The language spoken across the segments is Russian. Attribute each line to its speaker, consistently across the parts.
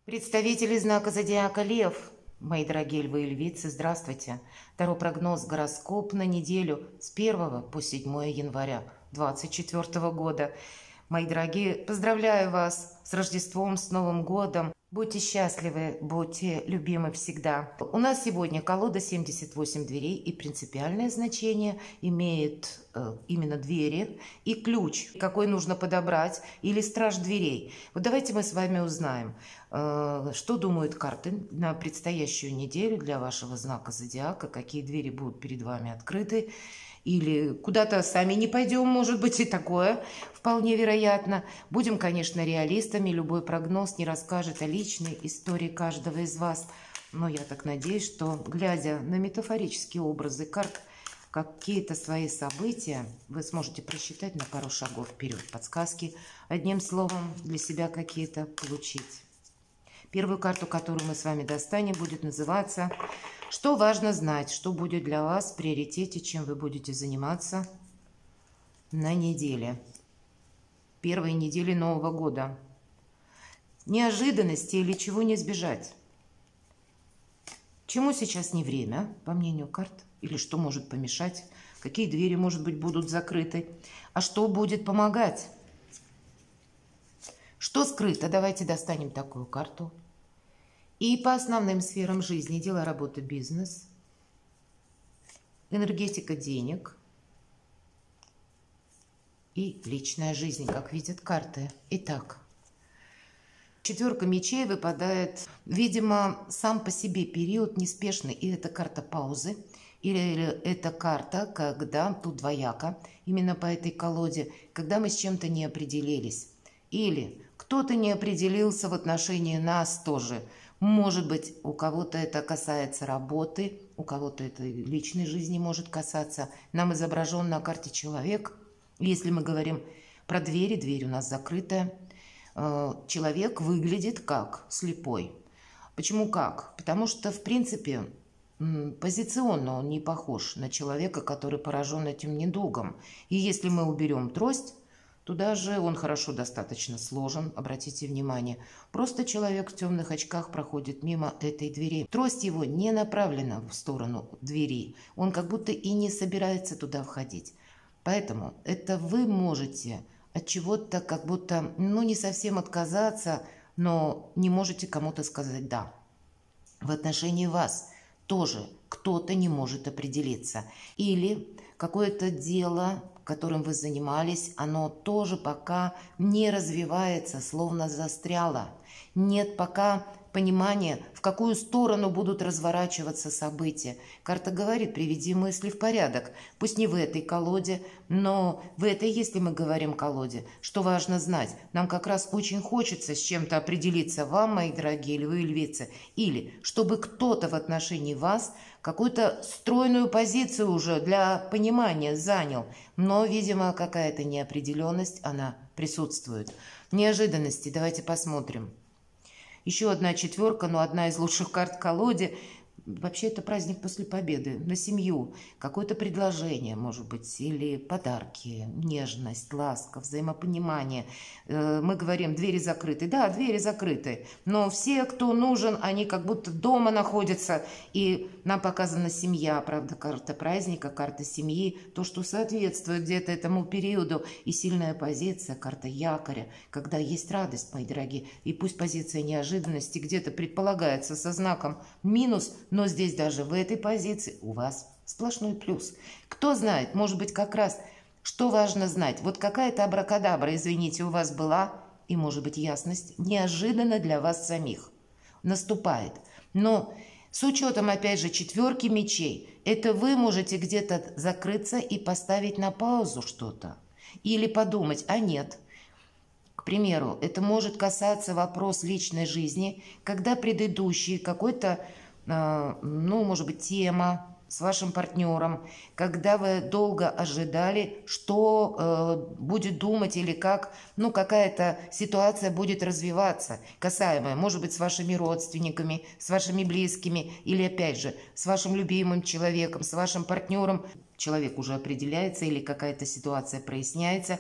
Speaker 1: Представители знака зодиака Лев, мои дорогие львы и львицы, здравствуйте. Таро прогноз гороскоп на неделю с 1 по 7 января 2024 года. Мои дорогие, поздравляю вас с Рождеством, с Новым годом. Будьте счастливы, будьте любимы всегда. У нас сегодня колода 78 дверей, и принципиальное значение имеет именно двери и ключ, какой нужно подобрать, или страж дверей. Вот давайте мы с вами узнаем, что думают карты на предстоящую неделю для вашего знака зодиака, какие двери будут перед вами открыты. Или куда-то сами не пойдем, может быть, и такое вполне вероятно. Будем, конечно, реалистами. Любой прогноз не расскажет о личной истории каждого из вас. Но я так надеюсь, что, глядя на метафорические образы карт, какие-то свои события вы сможете просчитать на пару шагов вперед. Подсказки, одним словом, для себя какие-то получить. Первую карту, которую мы с вами достанем, будет называться «Что важно знать?», что будет для вас в приоритете, чем вы будете заниматься на неделе. Первой недели Нового года. Неожиданности или чего не избежать. Чему сейчас не время, по мнению карт, или что может помешать, какие двери, может быть, будут закрыты, а что будет помогать. Что скрыто? Давайте достанем такую карту. И по основным сферам жизни: дела, работа, бизнес, энергетика денег и личная жизнь, как видят карты. Итак, четверка мечей выпадает, видимо, сам по себе период неспешный, и это карта паузы, или это карта, когда, тут двояко, именно по этой колоде, когда мы с чем-то не определились. Или кто-то не определился в отношении нас тоже. Может быть, у кого-то это касается работы, у кого-то это личной жизни может касаться. Нам изображен на карте человек. Если мы говорим про двери, дверь у нас закрытая. Человек выглядит как слепой. Почему как? Потому что, в принципе, позиционно он не похож на человека, который поражен этим недугом. И если мы уберем трость, туда же он хорошо достаточно сложен, обратите внимание. Просто человек в темных очках проходит мимо этой двери. Трость его не направлена в сторону двери. Он как будто и не собирается туда входить. Поэтому это вы можете от чего-то как будто, не совсем отказаться, но не можете кому-то сказать «да». В отношении вас тоже кто-то не может определиться. Или какое-то дело, которым вы занимались, оно тоже пока не развивается, словно застряло. Нет пока понимания, в какую сторону будут разворачиваться события. Карта говорит: приведи мысли в порядок. Пусть не в этой колоде, но в этой, если мы говорим колоде, что важно знать. Нам как раз очень хочется с чем-то определиться вам, мои дорогие львы и львицы, или чтобы кто-то в отношении вас какую-то стройную позицию уже для понимания занял. Но, видимо, какая-то неопределенность, она присутствует. Неожиданности, давайте посмотрим. Еще одна четверка, но одна из лучших карт в колоде. Вообще это праздник после победы, на семью. Какое-то предложение, может быть, или подарки, нежность, ласка, взаимопонимание. Мы говорим, двери закрыты. Да, двери закрыты, но все, кто нужен, они как будто дома находятся. И нам показана семья, правда, карта праздника, карта семьи, то, что соответствует где-то этому периоду. И сильная позиция, карта якоря, когда есть радость, мои дорогие. И пусть позиция неожиданности где-то предполагается со знаком минус, но здесь даже в этой позиции у вас сплошной плюс. Кто знает, может быть, как раз, что важно знать. Вот какая-то абракадабра, извините, у вас была, и, может быть, ясность неожиданно для вас самих наступает. Но с учетом, опять же, четверки мечей, это вы можете где-то закрыться и поставить на паузу что-то. Или подумать, а нет. К примеру, это может касаться вопрос личной жизни, когда предыдущий какой-то, может быть, тема с вашим партнером, когда вы долго ожидали, что будет думать или как, какая-то ситуация будет развиваться, касаемая, может быть, с вашими родственниками, с вашими близкими, или, опять же, с вашим любимым человеком, с вашим партнером. Человек уже определяется или какая-то ситуация проясняется,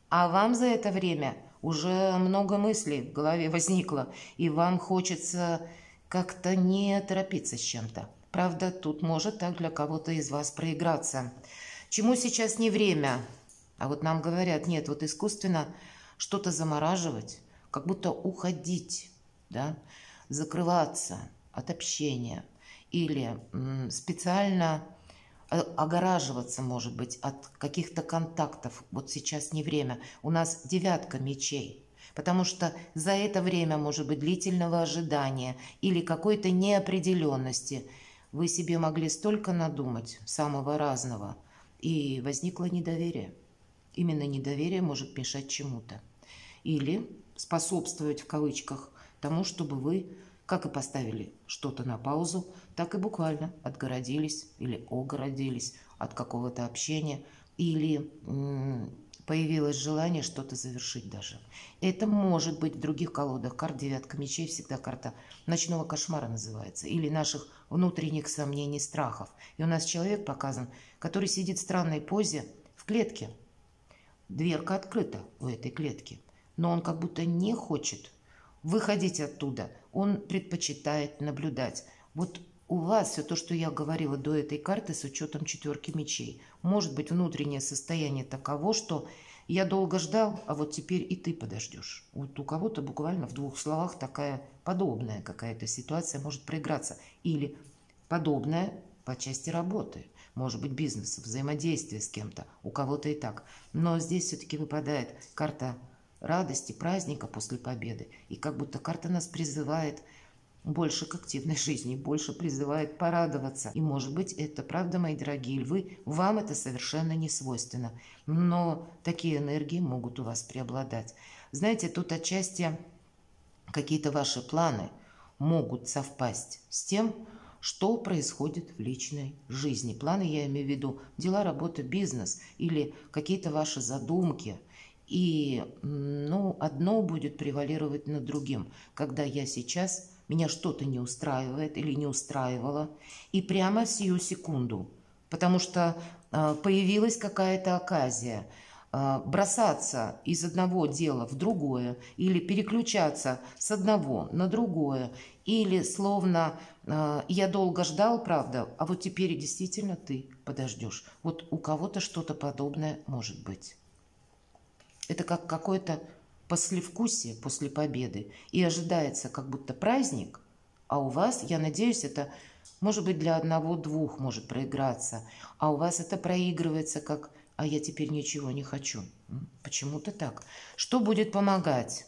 Speaker 1: а вам за это время уже много мыслей в голове возникло, и вам хочется как-то не торопиться с чем-то. Правда, тут может так для кого-то из вас проиграться. Чему сейчас не время? А вот нам говорят, нет, вот искусственно что-то замораживать, как будто уходить, да, закрываться от общения или специально огораживаться, может быть, от каких-то контактов. Вот сейчас не время. У нас 9 мечей. Потому что за это время, может быть, длительного ожидания или какой-то неопределенности вы себе могли столько надумать самого разного, и возникло недоверие. Именно недоверие может мешать чему-то. Или способствовать, в кавычках, тому, чтобы вы, как и поставили что-то на паузу, так и буквально отгородились или огородились от какого-то общения, или появилось желание что-то завершить даже. Это может быть в других колодах. Карта 9 мечей всегда карта ночного кошмара называется, или наших внутренних сомнений, страхов. И у нас человек показан, который сидит в странной позе в клетке. Дверка открыта у этой клетки, но он как будто не хочет выходить оттуда. Он предпочитает наблюдать. Вот у вас все то, что я говорила до этой карты с учетом 4 мечей, может быть внутреннее состояние таково, что я долго ждал, а вот теперь и ты подождешь. Вот у кого-то буквально в 2 словах такая подобная какая-то ситуация может проиграться. Или подобная по части работы. Может быть бизнеса, взаимодействия с кем-то. У кого-то и так. Но здесь все-таки выпадает карта радости, праздника после победы. И как будто карта нас призывает больше к активной жизни, больше призывает порадоваться. И, может быть, это правда, мои дорогие львы, вам это совершенно не свойственно. Но такие энергии могут у вас преобладать. Знаете, тут отчасти какие-то ваши планы могут совпасть с тем, что происходит в личной жизни. Планы, я имею в виду, дела, работа, бизнес или какие-то ваши задумки. И одно будет превалировать над другим, когда меня что-то не устраивает или не устраивало, и прямо в сию секунду, потому что появилась какая-то оказия, бросаться из одного дела в другое, или переключаться с одного на другое, или словно я долго ждал, правда, а вот теперь действительно ты подождешь. Вот у кого-то что-то подобное может быть. Это как какое-то послевкусие после победы. И ожидается как будто праздник, а у вас, я надеюсь, это может быть для одного-двух может проиграться, а у вас это проигрывается как «а я теперь ничего не хочу». Почему-то так. Что будет помогать?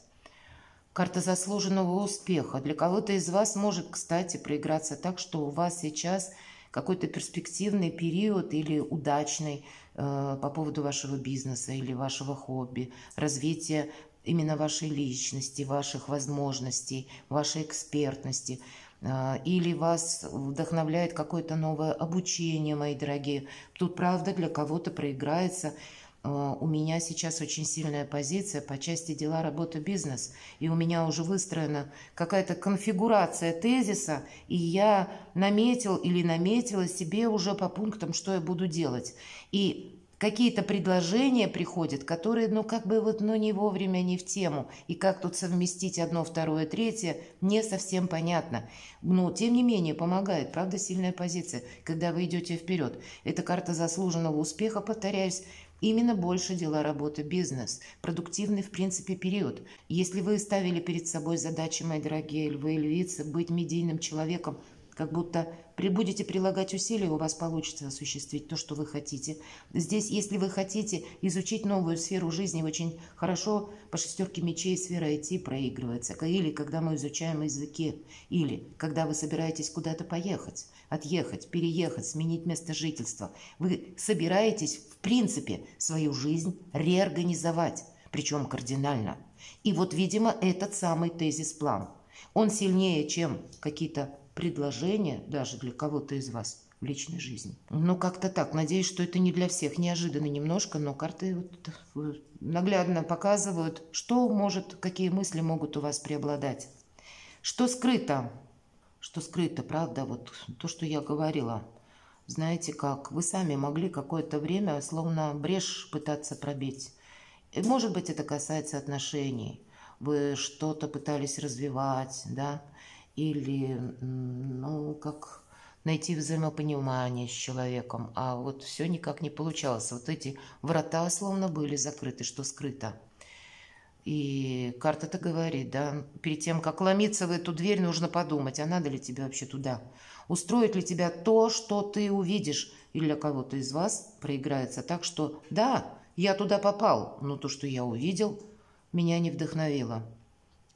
Speaker 1: Карта заслуженного успеха. Для кого-то из вас может, кстати, проиграться так, что у вас сейчас какой-то перспективный период или удачный по поводу вашего бизнеса или вашего хобби, развития именно вашей личности, ваших возможностей, вашей экспертности. Или вас вдохновляет какое-то новое обучение, мои дорогие. Тут, правда, для кого-то проиграется. У меня сейчас очень сильная позиция по части дела, работа, бизнес. И у меня уже выстроена какая-то конфигурация тезиса, и я наметил или наметила себе уже по пунктам, что я буду делать. И какие-то предложения приходят, которые, не вовремя, не в тему. И как тут совместить одно, второе, третье, не совсем понятно. Но, тем не менее, помогает, правда, сильная позиция, когда вы идете вперед. Это карта заслуженного успеха, повторяюсь, именно больше дела, работа, бизнес, продуктивный, в принципе, период. Если вы ставили перед собой задачи, мои дорогие львы и львицы, быть медийным человеком, как будто будете прилагать усилия, у вас получится осуществить то, что вы хотите. Здесь, если вы хотите изучить новую сферу жизни, очень хорошо по 6 мечей сфера IT проигрывается. Или когда мы изучаем языки, или когда вы собираетесь куда-то поехать, отъехать, переехать, сменить место жительства. Вы собираетесь, в принципе, свою жизнь реорганизовать, причем кардинально. И вот, видимо, этот самый тезис-план. Он сильнее, чем какие-то предложения даже для кого-то из вас в личной жизни. Как-то так. Надеюсь, что это не для всех. Неожиданно немножко, но карты наглядно показывают, какие мысли могут у вас преобладать. Что скрыто? Что скрыто, правда? Вот то, что я говорила. Знаете как? Вы сами могли какое-то время словно брешь пытаться пробить. И, может быть, это касается отношений. Вы что-то пытались развивать, да, или, ну, как найти взаимопонимание с человеком, а вот все никак не получалось. Вот эти врата словно были закрыты, что скрыто. И карта-то говорит, да, перед тем, как ломиться в эту дверь, нужно подумать, а надо ли тебе вообще туда? Устроит ли тебя то, что ты увидишь, или для кого-то из вас проиграется так, что да, я туда попал, но то, что я увидел, меня не вдохновило,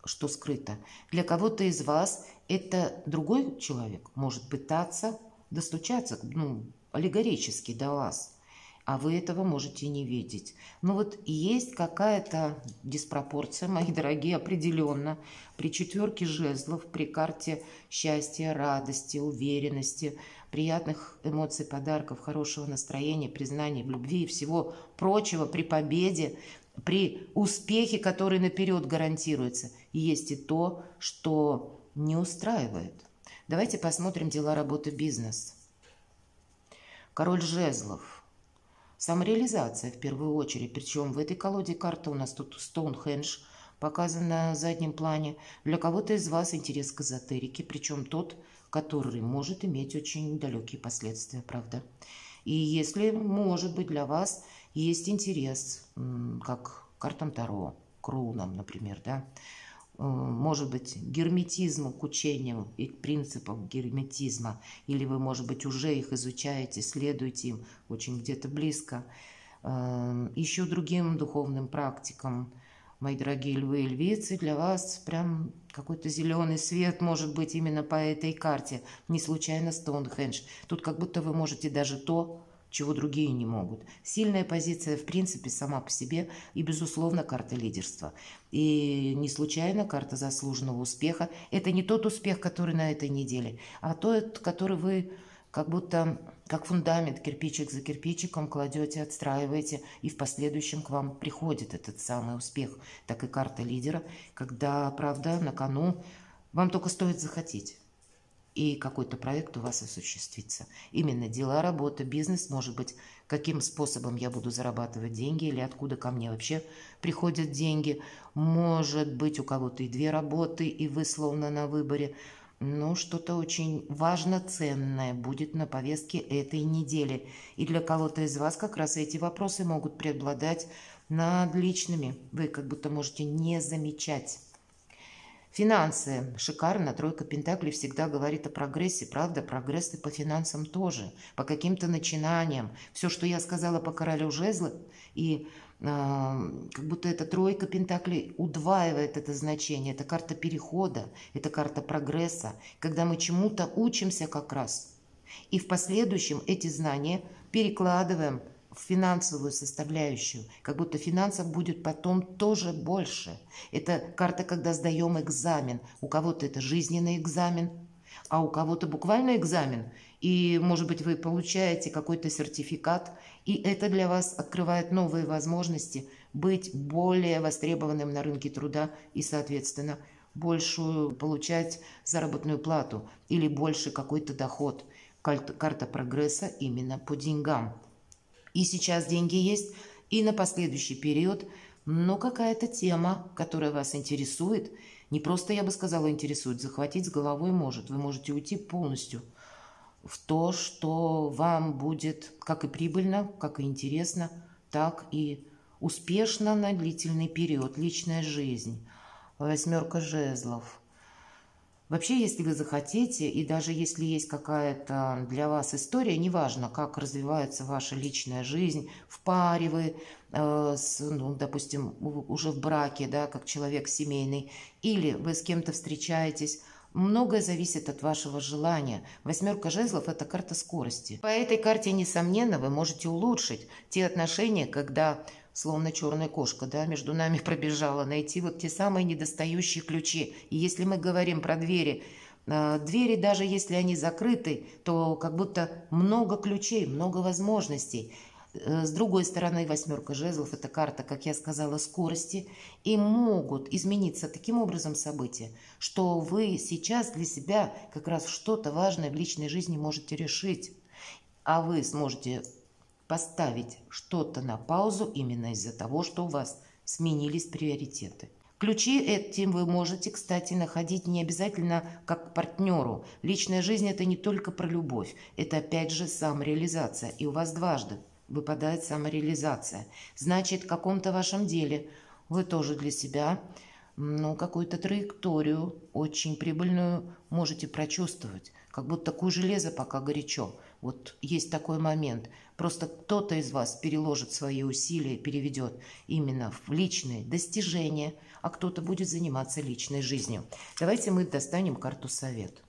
Speaker 1: что скрыто. Для кого-то из вас это другой человек может пытаться достучаться, ну, аллегорически до вас, а вы этого можете не видеть. Но вот есть какая-то диспропорция, мои дорогие, определенно. При четверке жезлов, при карте счастья, радости, уверенности, приятных эмоций, подарков, хорошего настроения, признания в любви и всего прочего, при победе, при успехе, который наперед гарантируется, есть и то, что не устраивает. Давайте посмотрим дела, работы, бизнес. Король жезлов. Самореализация в первую очередь. Причем в этой колоде карта у нас тут Стоунхендж показан на заднем плане. Для кого-то из вас интерес к эзотерике, причем тот, который может иметь очень далекие последствия, правда. И если, может быть, для вас есть интерес, как к картам Таро, к рунам, например, да, может быть, герметизму, к учениям и к принципам герметизма, или вы, может быть, уже их изучаете, следуете им очень где-то близко, еще другим духовным практикам, мои дорогие львы и львицы, для вас прям какой-то зеленый свет может быть именно по этой карте, не случайно Стоунхендж. Тут как будто вы можете даже то, чего другие не могут. Сильная позиция, в принципе, сама по себе и, безусловно, карта лидерства. И не случайно карта заслуженного успеха. Это не тот успех, который на этой неделе, а тот, который вы как будто как фундамент, кирпичик за кирпичиком кладете, отстраиваете, и в последующем к вам приходит этот самый успех. Так и карта лидера, когда, правда, на кону вам только стоит захотеть. И какой-то проект у вас осуществится. Именно дела, работа, бизнес, может быть, каким способом я буду зарабатывать деньги или откуда ко мне вообще приходят деньги. Может быть, у кого-то и две работы, и вы словно на выборе. Но что-то очень важно, ценное будет на повестке этой недели. И для кого-то из вас как раз эти вопросы могут преобладать над личными. Вы как будто можете не замечать. Финансы. Шикарно. Тройка пентаклей всегда говорит о прогрессе. Правда, прогресс и по финансам тоже. По каким-то начинаниям. Все, что я сказала по королю жезлов, и как будто эта тройка пентаклей удваивает это значение. Это карта перехода, это карта прогресса. Когда мы чему-то учимся как раз. И в последующем эти знания перекладываем в финансовую составляющую, как будто финансов будет потом тоже больше. Это карта, когда сдаем экзамен. У кого-то это жизненный экзамен, а у кого-то буквально экзамен. И, может быть, вы получаете какой-то сертификат, и это для вас открывает новые возможности быть более востребованным на рынке труда и, соответственно, большую получать заработную плату или больше какой-то доход. Карта прогресса именно по деньгам. И сейчас деньги есть, и на последующий период, но какая-то тема, которая вас интересует, не просто, я бы сказала, интересует, захватить с головой может. Вы можете уйти полностью в то, что вам будет как и прибыльно, как и интересно, так и успешно на длительный период. Личная жизнь. Восьмерка жезлов. Вообще, если вы захотите, и даже если есть какая-то для вас история, неважно, как развивается ваша личная жизнь, в паре вы, допустим, уже в браке, да, как человек семейный, или вы с кем-то встречаетесь, многое зависит от вашего желания. Восьмерка жезлов – это карта скорости. По этой карте, несомненно, вы можете улучшить те отношения, когда словно черная кошка, да, между нами пробежала, найти вот те самые недостающие ключи. И если мы говорим про двери, двери, даже если они закрыты, то как будто много ключей, много возможностей. С другой стороны, восьмерка жезлов – это карта, как я сказала, скорости. И могут измениться таким образом события, что вы сейчас для себя как раз что-то важное в личной жизни можете решить. А вы сможете поставить что-то на паузу именно из-за того, что у вас сменились приоритеты. Ключи этим вы можете, кстати, находить не обязательно как к партнеру. Личная жизнь – это не только про любовь, это опять же самореализация. И у вас дважды выпадает самореализация. Значит, в каком-то вашем деле вы тоже для себя какую-то траекторию очень прибыльную можете прочувствовать. Как будто такое железо пока горячо. Вот есть такой момент. Просто кто-то из вас переложит свои усилия, переведет именно в личные достижения, а кто-то будет заниматься личной жизнью. Давайте мы достанем карту «Совет».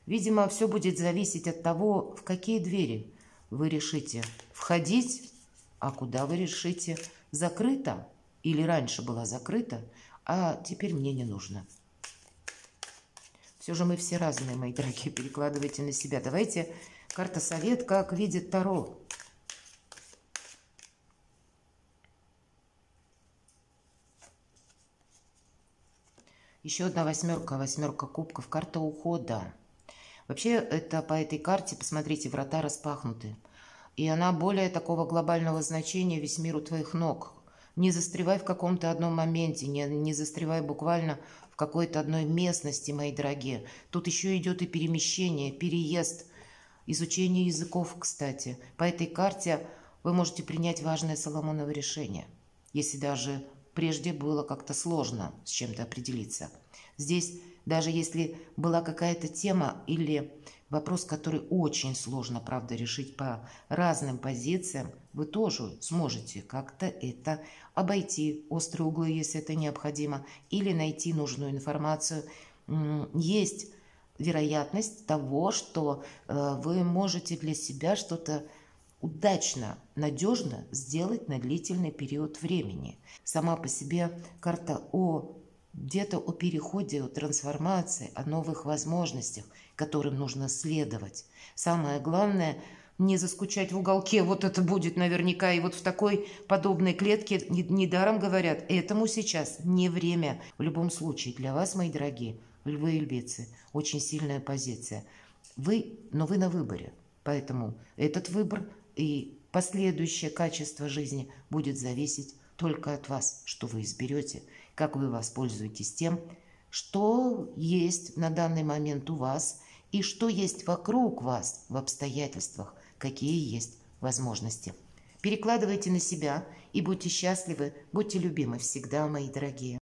Speaker 1: Видимо, все будет зависеть от того, в какие двери вы решите входить, а куда вы решите закрыто, или раньше была закрыта, а теперь мне не нужно. Все же мы все разные, мои дорогие, перекладывайте на себя. Давайте карта «Совет», как видит Таро. Еще одна восьмерка, восьмерка кубков, карта ухода. Вообще, это по этой карте, посмотрите, врата распахнуты. И она более такого глобального значения, весь мир у твоих ног. Не застревай в каком-то одном моменте, не застревай буквально в какой-то одной местности, мои дорогие. Тут еще идет и перемещение, переезд, изучение языков, кстати. По этой карте вы можете принять важное Соломоново решение, если даже прежде было как-то сложно с чем-то определиться. Здесь, даже если была какая-то тема или вопрос, который очень сложно, правда, решить по разным позициям, вы тоже сможете как-то это обойти, острые углы, если это необходимо, или найти нужную информацию. Есть вероятность того, что вы можете для себя что-то удачно, надежно сделать на длительный период времени. Сама по себе карта где-то о переходе, о трансформации, о новых возможностях, которым нужно следовать. Самое главное – не заскучать в уголке, вот это будет наверняка. И вот в такой подобной клетке недаром говорят, этому сейчас не время. В любом случае, для вас, мои дорогие, львы и львицы, очень сильная позиция. Но вы на выборе. Поэтому этот выбор и последующее качество жизни будет зависеть только от вас, что вы изберете, как вы воспользуетесь тем, что есть на данный момент у вас и что есть вокруг вас в обстоятельствах, какие есть возможности. Перекладывайте на себя и будьте счастливы, будьте любимы всегда, мои дорогие.